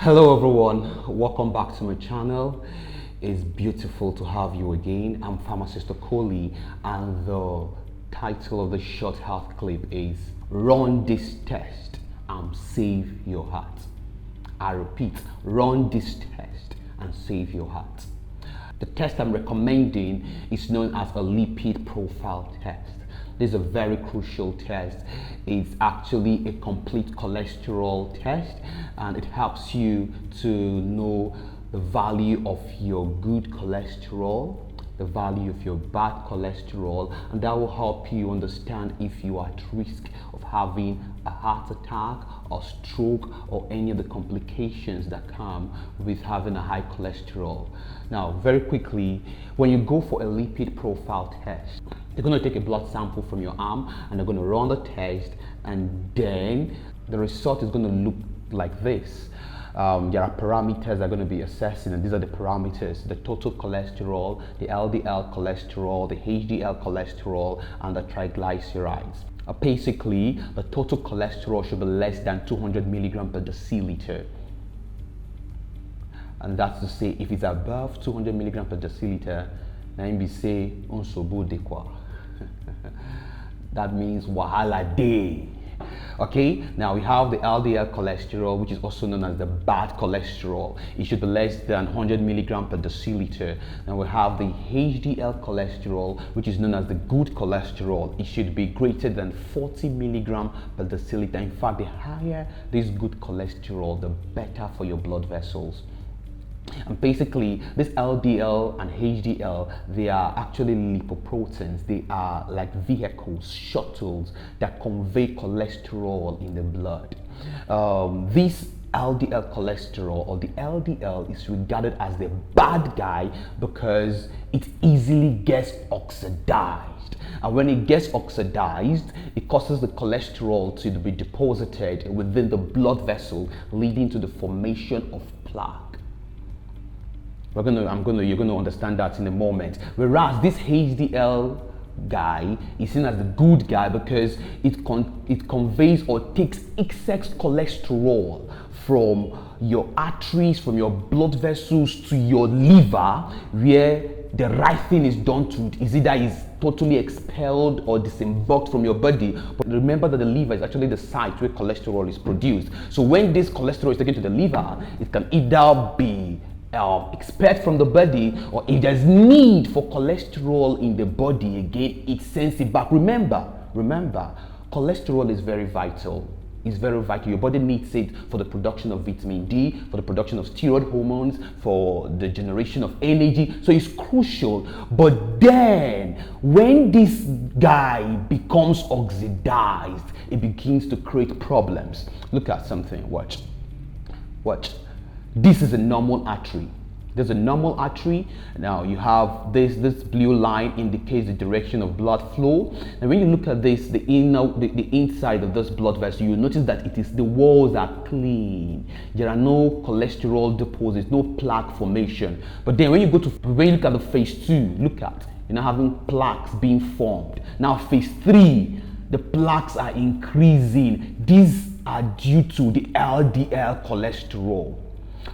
Hello everyone, welcome back to my channel. It's beautiful to have you again. I'm Pharmacist Okoli, and the title of the short health clip is Run This Test and Save Your Heart. I repeat, run this test and save your heart. The test I'm recommending is known as a lipid profile test. This is a very crucial test. It's actually a complete cholesterol test, and it helps you to know the value of your good cholesterol, the value of your bad cholesterol, and that will help you understand if you are at risk of having a heart attack or stroke or any of the complications that come with having a high cholesterol. Now, very quickly, when you go for a lipid profile test, they're going to take a blood sample from your arm and they're going to run the test, and then the result is going to look like this. There are parameters that are going to be assessing, and these are the parameters: the total cholesterol, the LDL cholesterol, the HDL cholesterol, and the triglycerides. Basically, the total cholesterol should be less than 200 milligrams per deciliter. And that's to say, if it's above 200 milligrams per deciliter, then we say unsobu de kwa. That means wahala day. Okay, now we have the LDL cholesterol, which is also known as the bad cholesterol. It should be less than 100 milligrams per deciliter. And we have the HDL cholesterol, which is known as the good cholesterol. It should be greater than 40 milligrams per deciliter. In fact, the higher this good cholesterol, the better for your blood vessels. And basically, this LDL and HDL, they are actually lipoproteins. They are like vehicles, shuttles that convey cholesterol in the blood. This LDL cholesterol, or the LDL, is regarded as the bad guy because it easily gets oxidized. And when it gets oxidized, it causes the cholesterol to be deposited within the blood vessel, leading to the formation of plaque. You're going to understand that in a moment. Whereas this HDL guy is seen as the good guy because it conveys or takes excess cholesterol from your arteries, from your blood vessels to your liver, where the right thing is done to it. Is either is totally expelled or disembarked from your body. But remember that the liver is actually the site where cholesterol is produced. So when this cholesterol is taken to the liver, it can either be expelled from the body, or if there's need for cholesterol in the body, again it sends it back. Remember, cholesterol is very vital. It's very vital. Your body needs it for the production of vitamin D, for the production of steroid hormones, for the generation of energy. So it's crucial. But then when this guy becomes oxidized, it begins to create problems. Look at something. Watch. This is a normal artery. There's a normal artery. Now you have this blue line indicates the direction of blood flow. And when you look at this, the inside of this blood vessel, you notice that the walls are clean. There are no cholesterol deposits, no plaque formation. But then when you look at the phase 2, you're now having plaques being formed. Now phase 3, the plaques are increasing. These are due to the LDL cholesterol.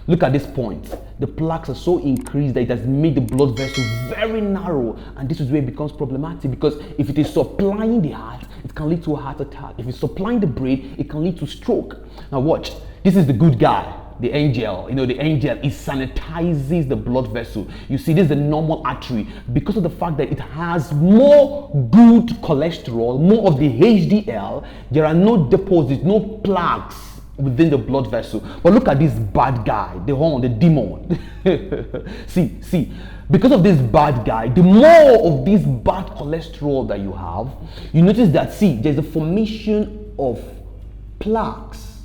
Look at this point. The plaques are so increased that it has made the blood vessel very narrow, and this is where it becomes problematic, because if it is supplying the heart, it can lead to a heart attack. If it's supplying the brain, it can lead to stroke. Now watch. This is the good guy, the angel. The angel, it sanitizes the blood vessel. You see, this is the normal artery. Because of the fact that it has more good cholesterol, more of the HDL, there are no deposits, no plaques within the blood vessel. But look at this bad guy, the demon. see, because of this bad guy, the more of this bad cholesterol that you have, you notice that, there's a formation of plaques.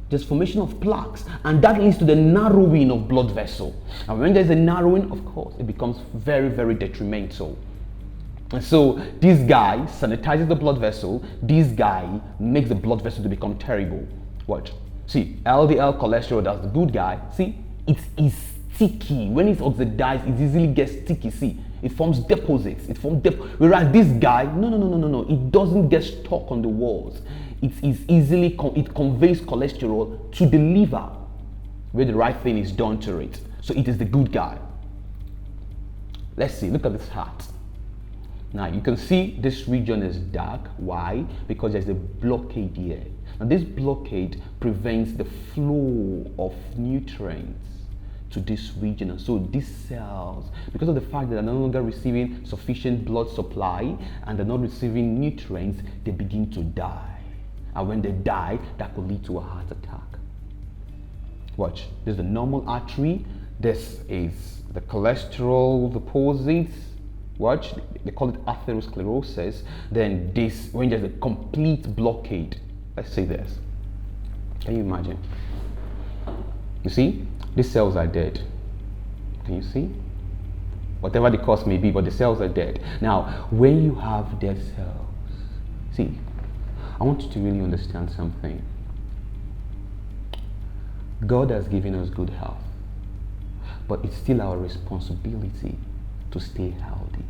There's formation of plaques, and that leads to the narrowing of blood vessel. And when there's a narrowing, of course, it becomes very, very detrimental. And so this guy sanitizes the blood vessel. This guy makes the blood vessel to become terrible. Watch. See, LDL cholesterol, that's the good guy. See, it is sticky. When it's oxidized, it easily gets sticky. See, It forms deposits. It forms whereas this guy, no. It doesn't get stuck on the walls. It is easily it conveys cholesterol to the liver, where the right thing is done to it. So it is the good guy. Let's see. Look at this heart. Now you can see this region is dark. Why? Because there's a blockade here. Now this blockade prevents the flow of nutrients to this region, and so these cells, because of the fact that they're no longer receiving sufficient blood supply and they're not receiving nutrients, they begin to die. And when they die, that could lead to a heart attack. Watch. This is the normal artery. This is the cholesterol deposits. Watch, they call it atherosclerosis. Then this, when there's a complete blockade, let's say this. Can you imagine? You see, these cells are dead. Can you see? Whatever the cause may be, but the cells are dead. Now, when you have dead cells, see, I want you to really understand something. God has given us good health, but it's still our responsibility to stay healthy.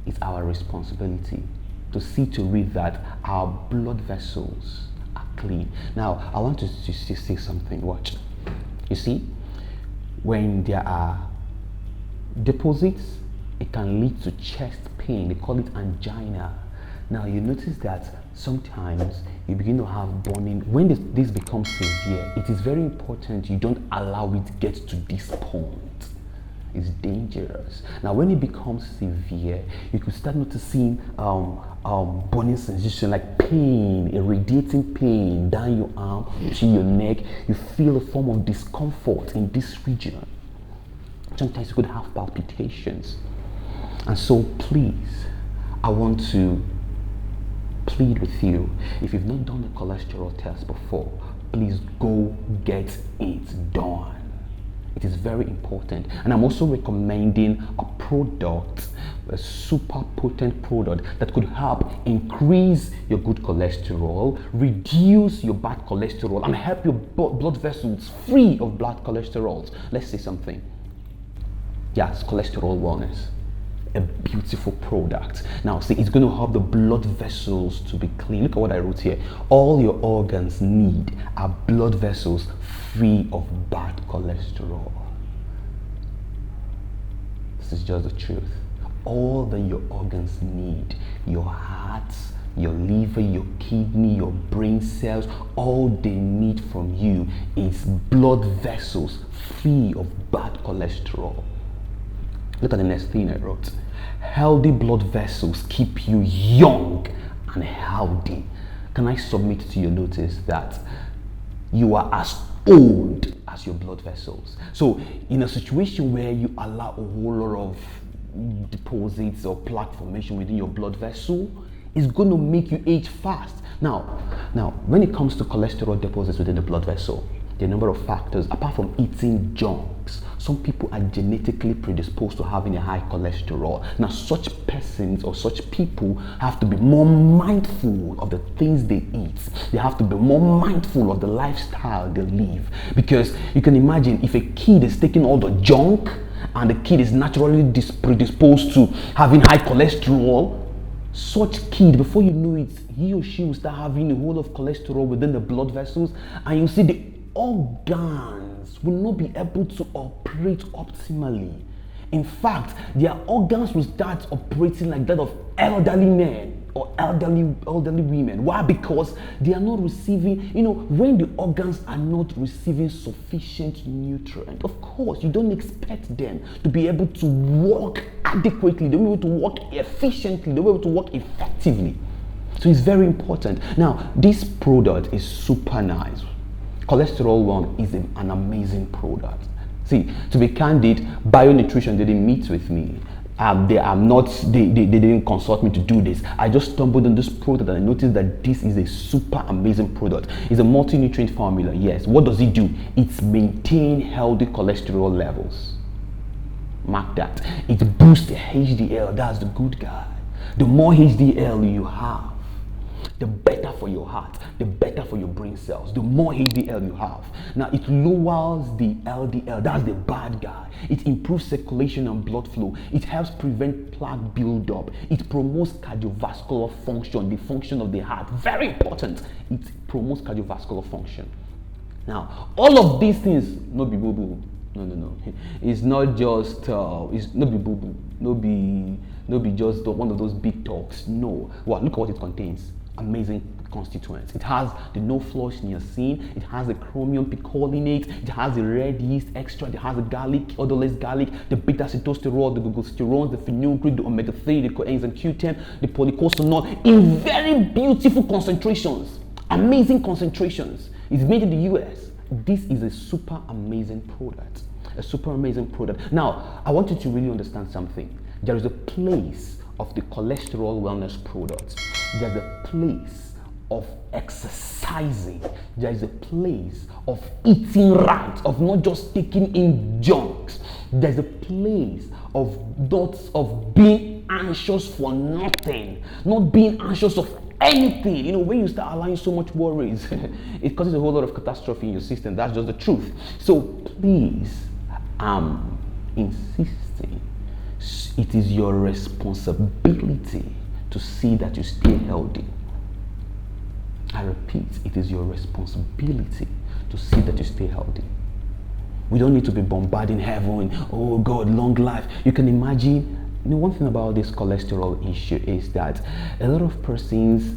It's our responsibility to see to it that our blood vessels are clean. Now, I want to say something. Watch. You see, when there are deposits, it can lead to chest pain. They call it angina. Now, you notice that sometimes you begin to have burning. When this becomes severe, it is very important you don't allow it to get to this point. It's dangerous. Now, when it becomes severe, you could start noticing burning sensation, like pain, a radiating pain down your arm to your neck. You feel a form of discomfort in this region. Sometimes you could have palpitations. And so, please, I want to plead with you. If you've not done a cholesterol test before, please go get it done. It is very important. And I'm also recommending a product, a super potent product that could help increase your good cholesterol, reduce your bad cholesterol, and help your blood vessels free of bad cholesterol. Let's say something. Yes, cholesterol wellness. A beautiful product. Now, see, it's going to help the blood vessels to be clean. Look at what I wrote here. All your organs need are blood vessels free of bad cholesterol. This is just the truth. All that your organs need, your heart, your liver, your kidney, your brain cells, all they need from you is blood vessels free of bad cholesterol. Look at the next thing I wrote. Healthy blood vessels keep you young and healthy. Can I submit to your notice that you are as old as your blood vessels? So in a situation where you allow a whole lot of deposits or plaque formation within your blood vessel, it's going to make you age fast. Now, when it comes to cholesterol deposits within the blood vessel, there are a number of factors. Apart from eating junks, some people are genetically predisposed to having a high cholesterol. Now, such persons or such people have to be more mindful of the things they eat. They have to be more mindful of the lifestyle they live. Because you can imagine if a kid is taking all the junk and the kid is naturally predisposed to having high cholesterol, such kid, before you know it, he or she will start having a whole lot of cholesterol within the blood vessels, and you see the organs will not be able to operate optimally. In fact, their organs will start operating like that of elderly men or elderly women. Why? Because they are not receiving, when the organs are not receiving sufficient nutrient, of course, you don't expect them to be able to work adequately, they'll be able to work efficiently, they'll be able to work effectively. So it's very important. Now, this product is super nice. Cholesterol One is an amazing product. See, to be candid, BioNutrition didn't meet with me. They didn't consult me to do this. I just stumbled on this product and I noticed that this is a super amazing product. It's a multi-nutrient formula, yes. What does it do? It maintains healthy cholesterol levels. Mark that. It boosts HDL, that's the good guy. The more HDL you have, the better for your heart, the better for your brain cells, the more HDL you have. Now, it lowers the LDL, that's the bad guy. It improves circulation and blood flow. It helps prevent plaque buildup. It promotes cardiovascular function, the function of the heart. Very important. It promotes cardiovascular function. Now, all of these things, no be boo-boo. No. It's not just, it's no be boo-boo. No be just one of those big talks. No. Well, look at what it contains. Amazing constituents. It has the no-flush niacin, it has the chromium picolinate, it has the red yeast extract, it has the garlic, odorless garlic, the beta-sitosterol, the glucosterols, the fenugreek, the omega-3, the coenzyme Q10, the polycosanol in very beautiful concentrations. Amazing concentrations. It's made in the US. This is a super amazing product. A super amazing product. Now, I want you to really understand something. There is a place of the cholesterol wellness products. There's a place of exercising. There is a place of eating right, of not just taking in junks. There's a place of being anxious for nothing, not being anxious of anything. You know, when you start allowing so much worries, it causes a whole lot of catastrophe in your system. That's just the truth. So please, I'm insisting, it is your responsibility to see that you stay healthy. I repeat, it is your responsibility to see that you stay healthy. We don't need to be bombarding heaven. Oh God, long life. You can imagine. You know, one thing about this cholesterol issue is that a lot of persons,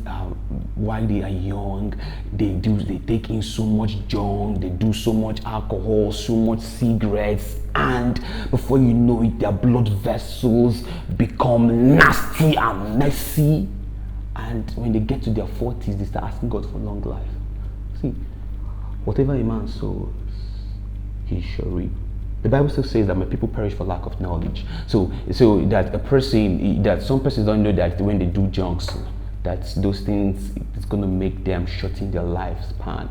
while they are young, they take in so much junk, they do so much alcohol, so much cigarettes, and before you know it, their blood vessels become nasty and messy. And when they get to their 40s, they start asking God for long life. See, whatever a man sows, he shall reap. The Bible still says that my people perish for lack of knowledge. So that some persons don't know that when they do junks, that those things, it's going to make them shorten their lifespan.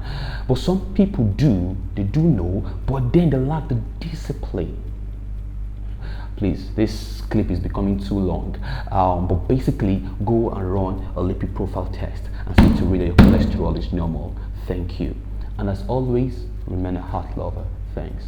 But some people do, they do know, but then they lack the discipline. Please, this clip is becoming too long. But basically, go and run a lipid profile test and see to whether your cholesterol is normal. Thank you. And as always, remain a heart lover. Thanks.